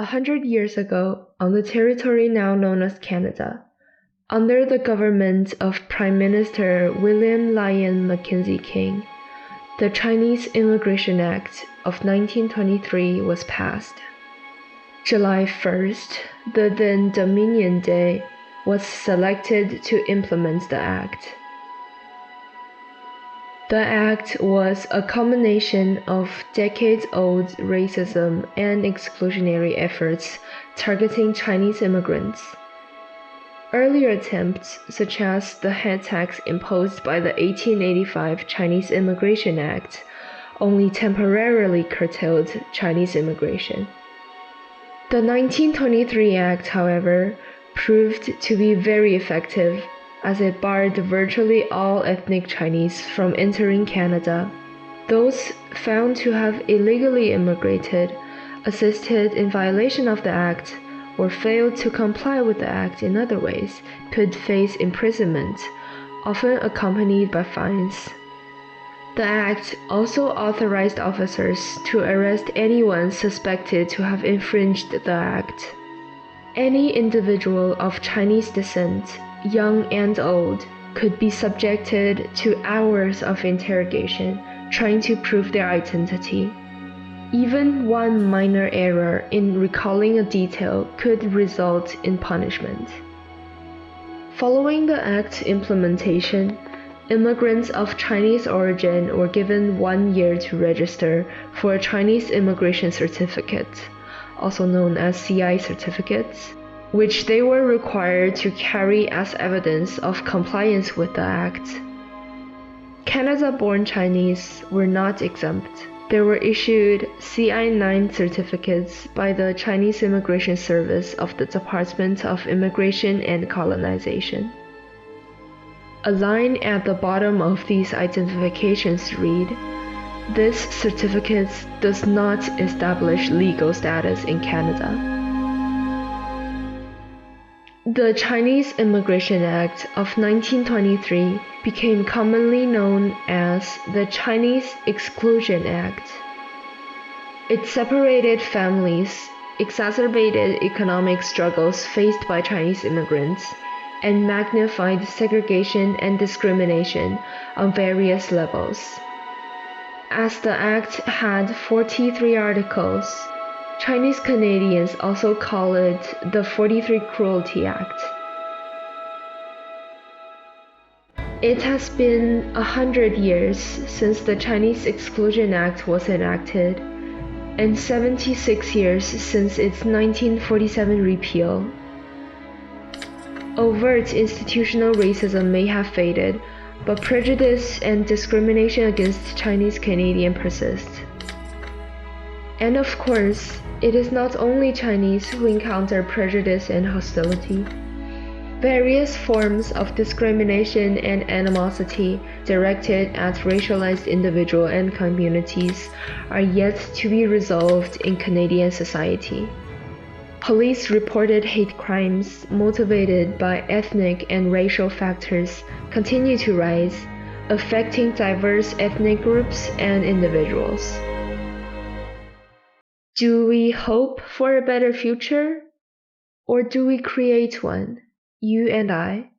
100 years ago, on the territory now known as Canada, under the government of Prime Minister William Lyon Mackenzie King, the Chinese Immigration Act of 1923 was passed. July 1st, the then Dominion Day, was selected to implement the act. The act was a culmination of decades-old racism and exclusionary efforts targeting Chinese immigrants. Earlier attempts, such as the head tax imposed by the 1885 Chinese Immigration Act, only temporarily curtailed Chinese immigration. The 1923 Act, however, proved to be very effective, as it barred virtually all ethnic Chinese from entering Canada. Those found to have illegally immigrated, assisted in violation of the Act, or failed to comply with the Act in other ways could face imprisonment, often accompanied by fines. The Act also authorized officers to arrest anyone suspected to have infringed the Act. Any individual of Chinese descent, young and old, could be subjected to hours of interrogation trying to prove their identity. Even one minor error in recalling a detail could result in punishment. Following the Act's implementation, immigrants of Chinese origin were given 1 year to register for a Chinese immigration certificate, also known as CI certificates, which they were required to carry as evidence of compliance with the Act. Canada-born Chinese were not exempt. They were issued CI-9 certificates by the Chinese Immigration Service of the Department of Immigration and Colonization. A line at the bottom of these identifications read, "This certificate does not establish legal status in Canada." The Chinese Immigration Act of 1923 became commonly known as the Chinese Exclusion Act. It separated families, exacerbated economic struggles faced by Chinese immigrants, and magnified segregation and discrimination on various levels. As the Act had 43 articles, Chinese Canadians also call it the 43 Cruelty Act. It has been 100 years since the Chinese Exclusion Act was enacted, and 76 years since its 1947 repeal. Overt institutional racism may have faded, but prejudice and discrimination against Chinese Canadians persist. And of course, it is not only Chinese who encounter prejudice and hostility. Various forms of discrimination and animosity directed at racialized individuals and communities are yet to be resolved in Canadian society. Police reported hate crimes motivated by ethnic and racial factors continue to rise, affecting diverse ethnic groups and individuals. Do we hope for a better future? Or do we create one, you and I?